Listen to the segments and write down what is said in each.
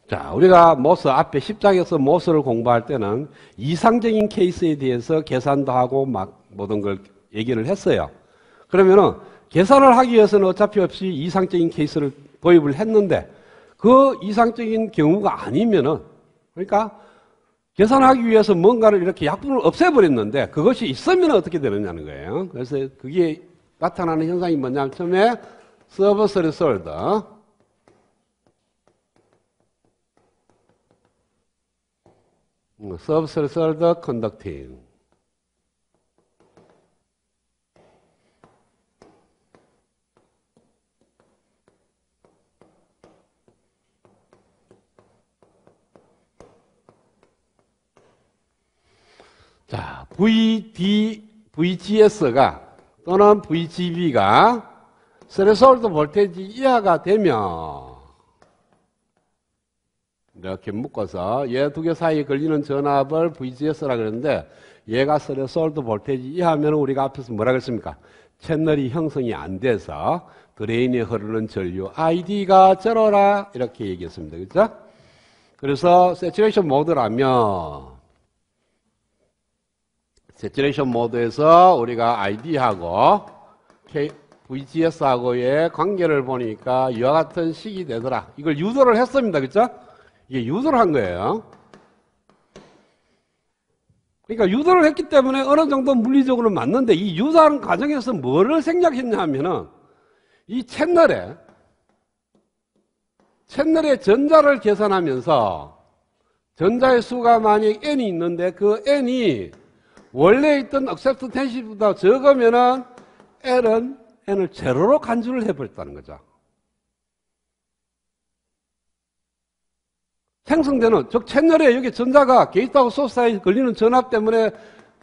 자, 우리가 모스 앞에 10장에서 모스를 공부할 때는 이상적인 케이스에 대해서 계산도 하고 막 모든 걸 얘기를 했어요. 그러면은 계산을 하기 위해서는 어차피 없이 이상적인 케이스를 도입을 했는데 그 이상적인 경우가 아니면은 그러니까 계산하기 위해서 뭔가를 이렇게 약분을 없애버렸는데 그것이 있으면 어떻게 되느냐는 거예요. 그래서 그게 나타나는 현상이 뭐냐면 처음에 서버스 리솔드 서비스 리솔드 컨덕팅 자, VGS가 또는 VGB가 스레솔드 볼테이지 이하가 되면 이렇게 묶어서 얘 두 개 사이에 걸리는 전압을 VGS라 그러는데 얘가 스레솔드 볼테이지 이하면 우리가 앞에서 뭐라 그랬습니까? 채널이 형성이 안 돼서 드레인에 흐르는 전류 ID가 제로라 이렇게 얘기했습니다. 그렇죠? 그래서 세츄레이션 모드라면 세츄레이션 모드에서 우리가 ID하고 VGS하고의 관계를 보니까 이와 같은 식이 되더라. 이걸 유도를 했습니다. 그렇죠? 이게 유도를 한 거예요. 그러니까 유도를 했기 때문에 어느 정도 물리적으로 맞는데 이 유도하는 과정에서 뭐를 생략했냐 하면은 이 채널의 전자를 계산하면서 전자의 수가 만약 n이 있는데 그 n이 원래 있던 accept tensity보다 적으면은 n을 제로로 간주를 해버렸다는 거죠. 생성되는, 즉 채널에 여기 전자가 게이트하고 소스 사이에 걸리는 전압 때문에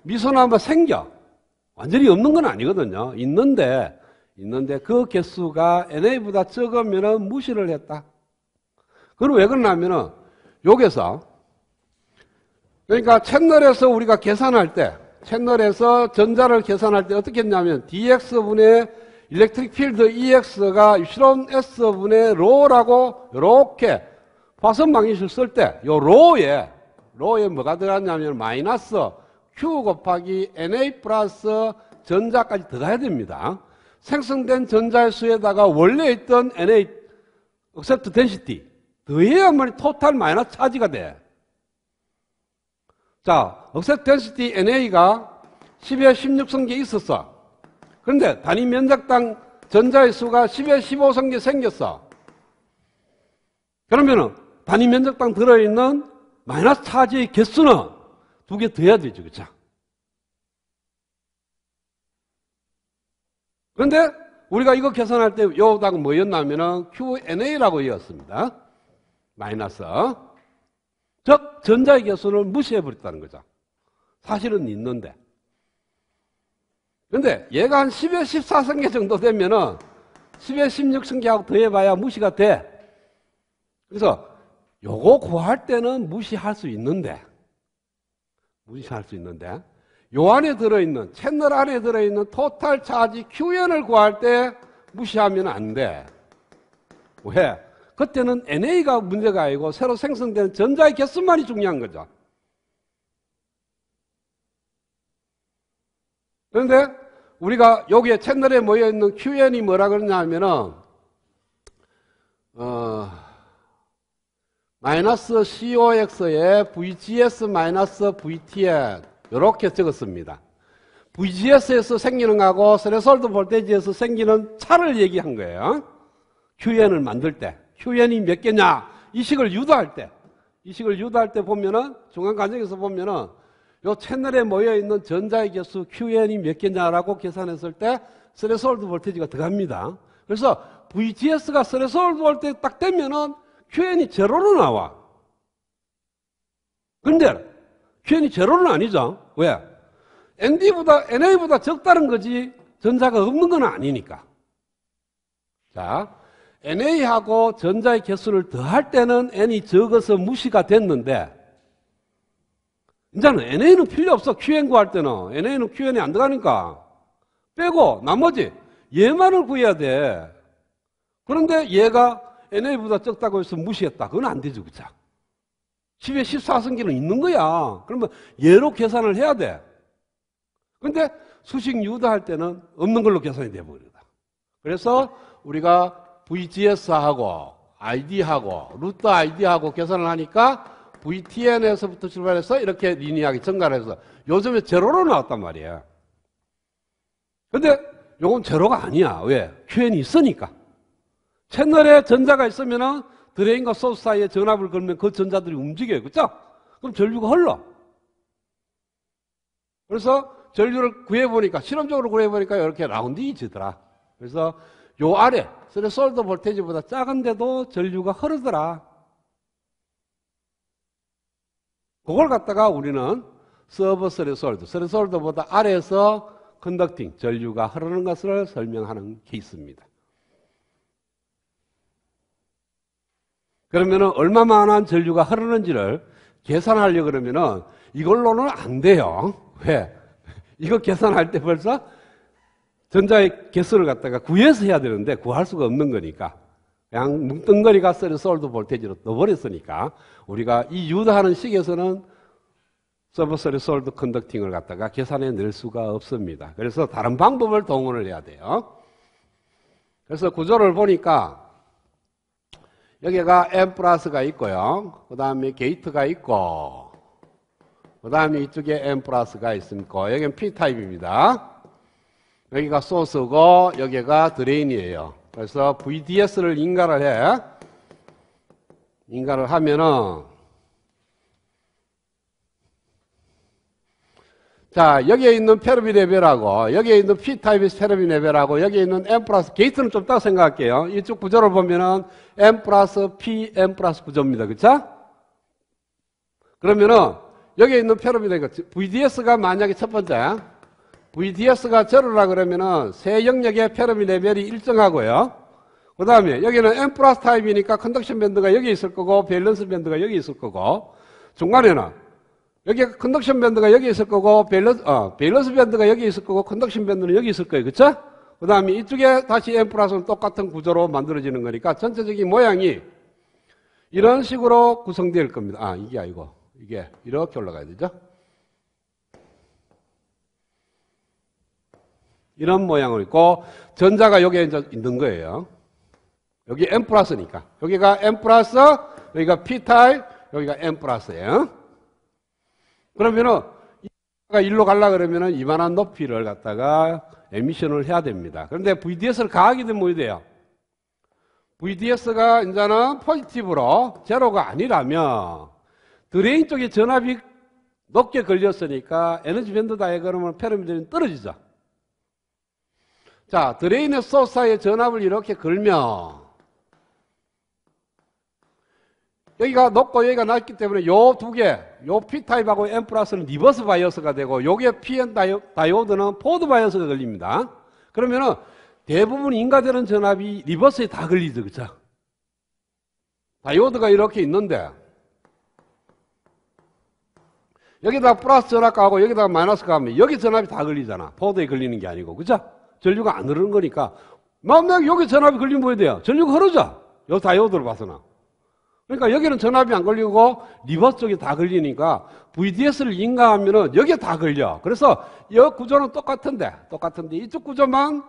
미소나 한번 생겨. 완전히 없는 건 아니거든요. 있는데 그 개수가 NA보다 적으면은 무시를 했다. 그럼 왜 그러냐면은 여기서 그러니까 채널에서 우리가 계산할 때 채널에서 전자를 계산할 때 어떻게 했냐면 dx분의 일렉트릭 필드 EX가 엡실론 S분의 로라고 이렇게 화성 방정식을 쓸 때 요 로에 뭐가 들어갔냐면 마이너스 Q 곱하기 NA 플러스 전자까지 들어가야 됩니다. 생성된 전자의 수에다가 원래 있던 NA accept density 더해야만 토탈 마이너스 차지가 돼. 자, accept density NA가 10에 16성계 있었어. 그런데 단위 면적당 전자의 수가 10에 15성계 생겼어. 그러면은 단위 면적당 들어있는 마이너스 차지의 개수는 두 개 더해야 되죠. 그렇죠? 그런데 우리가 이거 계산할 때 요 답은 뭐였냐면은 QNA라고 이었습니다. 마이너스. 즉 전자의 개수를 무시해버렸다는 거죠. 사실은 있는데. 그런데 얘가 한 10에 14성계 정도 되면은 10에 16성계하고 더해봐야 무시가 돼. 그래서 요거 구할 때는 무시할 수 있는데 요 안에 들어있는 채널 안에 들어있는 토탈 차지 QN을 구할 때 무시하면 안 돼. 왜? 그때는 NA가 문제가 아니고 새로 생성되는 전자의 개수만이 중요한 거죠. 그런데 우리가 여기에 채널에 모여있는 QN이 뭐라 그러냐 하면은 마이너스 COX에 VGS 마이너스 VT에 이렇게 적었습니다. VGS에서 생기는 거하고 스레솔드 볼테이지에서 생기는 차를 얘기한 거예요. QN을 만들 때 QN이 몇 개냐 이 식을 유도할 때 보면은 중간 과정에서 보면은 요 채널에 모여있는 전자의 개수 QN이 몇 개냐라고 계산했을 때 스레솔드 볼테이지가 들어갑니다. 그래서 VGS가 스레솔드 볼테이지 딱 되면은 QN이 제로로 나와. 근데 QN이 제로는 아니죠. 왜? NA보다 적다는 거지 전자가 없는 건 아니니까. 자, NA하고 전자의 개수를 더할 때는 N이 적어서 무시가 됐는데 이제는 NA는 필요 없어. QN 구할 때는 NA는 QN이 안 들어가니까 빼고 나머지 얘만을 구해야 돼. 그런데 얘가 NA보다 적다고 해서 무시했다. 그건 안 되죠. 그쵸? 10의 14승기는 있는 거야. 그러면 얘로 계산을 해야 돼. 근데 수식 유도할 때는 없는 걸로 계산이 돼버리다. 그래서 우리가 VGS하고 ID하고 루트 ID하고 계산을 하니까 VTN에서부터 출발해서 이렇게 리니하게 증가를 해서 요즘에 제로로 나왔단 말이에요. 근데 요건 제로가 아니야. 왜? QN이 있으니까. 채널에 전자가 있으면은 드레인과 소스 사이에 전압을 걸면 그 전자들이 움직여요. 그죠? 그럼 전류가 흘러. 그래서 전류를 구해보니까, 실험적으로 구해보니까 이렇게 라운딩이지더라. 그래서 요 아래, 스레솔드 볼테이지보다 작은데도 전류가 흐르더라. 그걸 갖다가 우리는 서버 스레솔드보다 아래에서 컨덕팅, 전류가 흐르는 것을 설명하는 케이스입니다. 그러면은 얼마만한 전류가 흐르는지를 계산하려고 그러면은 이걸로는 안 돼요. 왜? 이거 계산할 때 벌써 전자의 개수를 갖다가 구해서 해야 되는데 구할 수가 없는 거니까 그냥 뭉뚱거리가 스레솔드 볼테이지로 넣어버렸으니까 우리가 이 유도하는 식에서는 서버 스레솔드 컨덕팅을 갖다가 계산해 낼 수가 없습니다. 그래서 다른 방법을 동원을 해야 돼요. 그래서 구조를 보니까 여기가 M 플러스가 있고요. 그 다음에 게이트가 있고, 그 다음에 이쪽에 M 플러스가 있습니다. 여기는 P타입입니다. 여기가 소스고, 여기가 드레인이에요. 그래서 VDS를 인가를 해. 인가를 하면은, 자, 여기에 있는 페르미 레벨하고, 여기에 있는 P타입의 페르미 레벨하고, 여기에 있는 M 플러스, 게이트는 좀 따로 생각할게요. 이쪽 구조를 보면은 M 플러스 P, M 플러스 구조입니다. 그쵸? 그러면은, 여기에 있는 페르미 레벨, VDS가 만약에 첫 번째, VDS가 제로라 그러면은, 세 영역의 페르미 레벨이 일정하고요. 그 다음에, 여기는 M 플러스 타입이니까 컨덕션 밴드가 여기 있을 거고, 밸런스 밴드가 여기 있을 거고, 중간에는, 여기 컨덕션 밴드가 여기 있을 거고, 밸런스 밴드가 여기 있을 거고, 컨덕션 밴드는 여기 있을 거예요. 그쵸? 그 다음에 이쪽에 다시 M 플러스는 똑같은 구조로 만들어지는 거니까 전체적인 모양이 이런 식으로 구성될 겁니다. 아, 이게 아니고, 이게 이렇게 올라가야 되죠? 이런 모양을 있고, 전자가 여기에 이제 있는 거예요. 여기 M 플러스니까. 여기가 M 플러스, 여기가 P 타입, 여기가 M 플러스예요. 그러면은, 일로 가려고 그러면은 이만한 높이를 갖다가 에미션을 해야 됩니다. 그런데 VDS를 가하게 되면 뭐 돼요? VDS가 이제는 포지티브로 제로가 아니라면 드레인 쪽에 전압이 높게 걸렸으니까 에너지 밴드 다이어그램은 페르미들이 떨어지죠. 자, 드레인의 소스 사이에 전압을 이렇게 걸면 여기가 높고 여기가 낮기 때문에 요 두 개, 요 P타입하고 M 플러스는 리버스 바이어스가 되고 요게 PN 다이오드는 포드 바이어스가 걸립니다. 그러면은 대부분 인가되는 전압이 리버스에 다 걸리죠. 그쵸? 다이오드가 이렇게 있는데 여기다가 플러스 전압 가고 여기다가 마이너스 가면 여기 전압이 다 걸리잖아. 포드에 걸리는 게 아니고. 그죠? 전류가 안 흐르는 거니까 만약 여기 전압이 걸리면 뭐 해야 돼요? 전류가 흐르죠? 요 다이오드로 봐서는. 그러니까 여기는 전압이 안 걸리고 리버스 쪽이 다 걸리니까 VDS를 인가하면은 여기에 다 걸려. 그래서 이 구조는 똑같은데 이쪽 구조만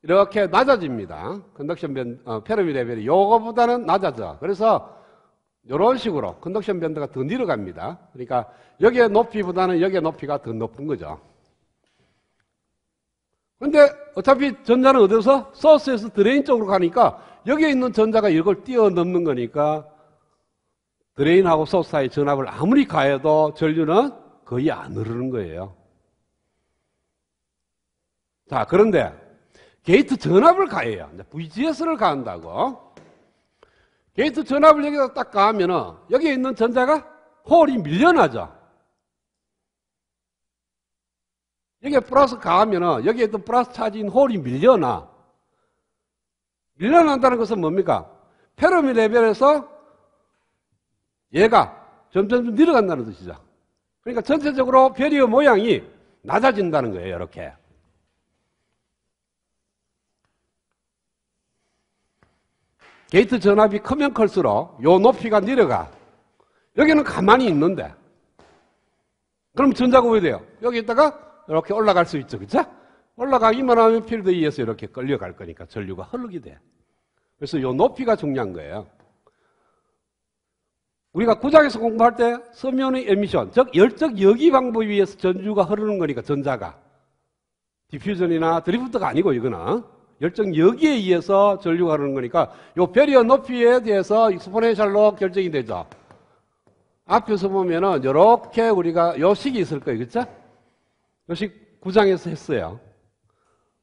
이렇게 낮아집니다. 컨덕션 밴드, 페르미 레벨이 요거보다는 낮아져. 그래서 이런 식으로 컨덕션 밴드가 더 내려갑니다. 그러니까 여기의 높이보다는 여기의 높이가 더 높은 거죠. 근데 어차피 전자는 어디서? 소스에서 드레인 쪽으로 가니까 여기에 있는 전자가 이걸 뛰어넘는 거니까 드레인하고 소스 사이 전압을 아무리 가해도 전류는 거의 안 흐르는 거예요. 자, 그런데 게이트 전압을 가해요. VGS를 가한다고. 게이트 전압을 여기다 딱 가하면은 여기에 있는 전자가 홀이 밀려나죠. 여기에 플러스 가하면은 여기에 있던 플러스 차지인 홀이 밀려나. 밀려난다는 것은 뭡니까? 페르미 레벨에서 얘가 점점 내려간다는 뜻이죠. 그러니까 전체적으로 베리어 모양이 낮아진다는 거예요. 이렇게. 게이트 전압이 크면 클수록 요 높이가 내려가. 여기는 가만히 있는데. 그럼 전자가 왜 돼요? 여기 있다가 이렇게 올라갈 수 있죠. 그쵸? 올라가기만 하면 필드에 의해서 이렇게 끌려갈 거니까 전류가 흐르게 돼. 그래서 요 높이가 중요한 거예요. 우리가 구장에서 공부할 때 서면의 에미션, 즉 열적 여기 방법에 의해서 전류가 흐르는 거니까 전자가. 디퓨전이나 드리프트가 아니고 이거는 열적 여기에 의해서 전류가 흐르는 거니까 요 배리어 높이에 대해서 익스포넨셜로 결정이 되죠. 앞에서 보면은 이렇게 우리가 요 식이 있을 거예요. 그쵸? 요 식 구장에서 했어요.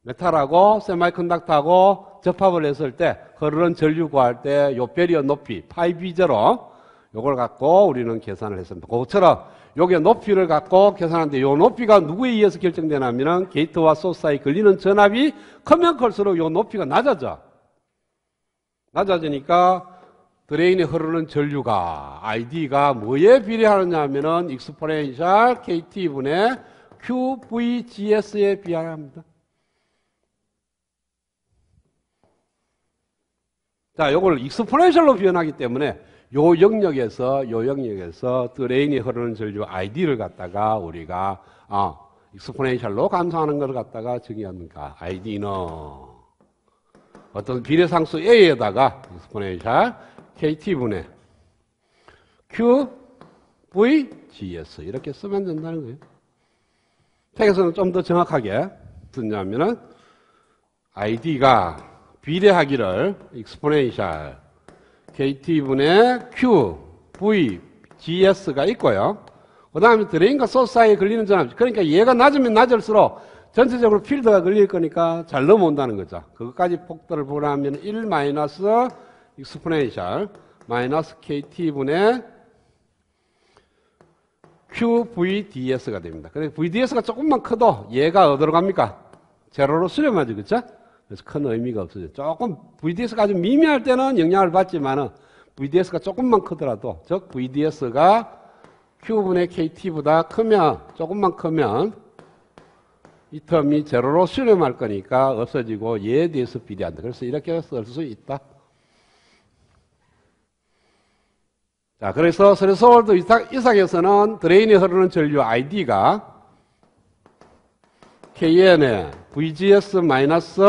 메탈하고 세마이컨덕터하고 접합을 했을 때 흐르는 전류 구할 때 요 배리어 높이 파이 B0 요걸 갖고 우리는 계산을 했습니다. 그것처럼 요게 높이를 갖고 계산하는데 요 높이가 누구에 의해서 결정되냐면은 게이트와 소스 사이 걸리는 전압이 크면 클수록 요 높이가 낮아져. 낮아지니까 드레인에 흐르는 전류가 ID가 뭐에 비례하느냐 하면은 익스포넨셜 KT분의 QVGS에 비례합니다. 자, 요걸 익스포넨셜로 표현하기 때문에 요 영역에서 드레인이 흐르는 전류 ID를 갖다가 우리가 익스포넨셜로 감소하는 걸 갖다가 정의합니까? ID는 어떤 비례상수 A에다가 익스포넨셜 KT분의 QVGS 이렇게 쓰면 된다는 거예요. 책에서는 좀 더 정확하게 쓰냐면은 ID가 비례하기를 익스포넨셜 KT분의 QVGS가 있고요. 그 다음에 드레인과 소스 사이에 걸리는 전압. 그러니까 얘가 낮으면 낮을수록 전체적으로 필드가 걸릴 거니까 잘 넘어온다는 거죠. 그것까지 폭도를 보라면 1 마이너스 익스포넨셜 마이너스 KT분의 QVDS가 됩니다. 그래서 VDS가 조금만 커도 얘가 어디로 갑니까? 제로로 수렴하죠. 그렇죠? 그래서 큰 의미가 없어요. 조금 VDS가 아주 미미할 때는 영향을 받지만은 VDS가 조금만 크더라도 즉 VDS가 Q분의 KT보다 크면 조금만 크면 이 텀이 제로로 수렴할 거니까 없어지고 얘에 대해서 비례한다. 그래서 이렇게 쓸 수 있다. 자, 그래서 스레스홀드 이상에서는 드레인에 흐르는 전류 ID가 KN의 VGS 마이너스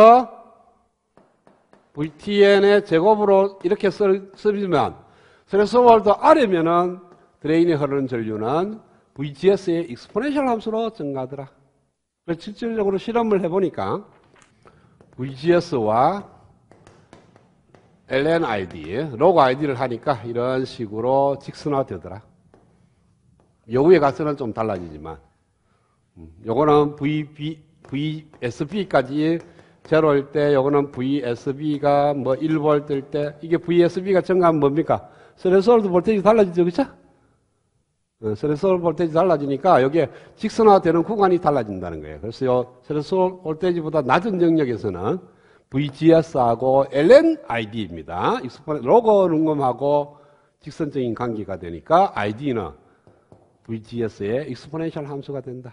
VTN의 제곱으로 이렇게 쓰면 스레스홀드 아래면은 드레인에 흐르는 전류는 VGS의 익스포넨셜 함수로 증가하더라. 그래서 실질적으로 실험을 해보니까 VGS와 LNID, 로그 ID를 하니까 이런 식으로 직선화 되더라. 요 위에 가서는 좀 달라지지만 요거는 VSB까지 제로일 때, 요거는 VSB가 뭐 1V일 때, 이게 VSB가 증가하면 뭡니까? 스레스홀드 볼테이지 달라지죠, 그쵸? 스레스홀드 볼테이지 달라지니까 여기에 직선화되는 구간이 달라진다는 거예요. 그래서 요 스레스홀드 볼테이지보다 낮은 영역에서는 VGS하고 LNID입니다. 로고 눈금하고 직선적인 관계가 되니까 ID는 VGS의 익스포넨셜 함수가 된다.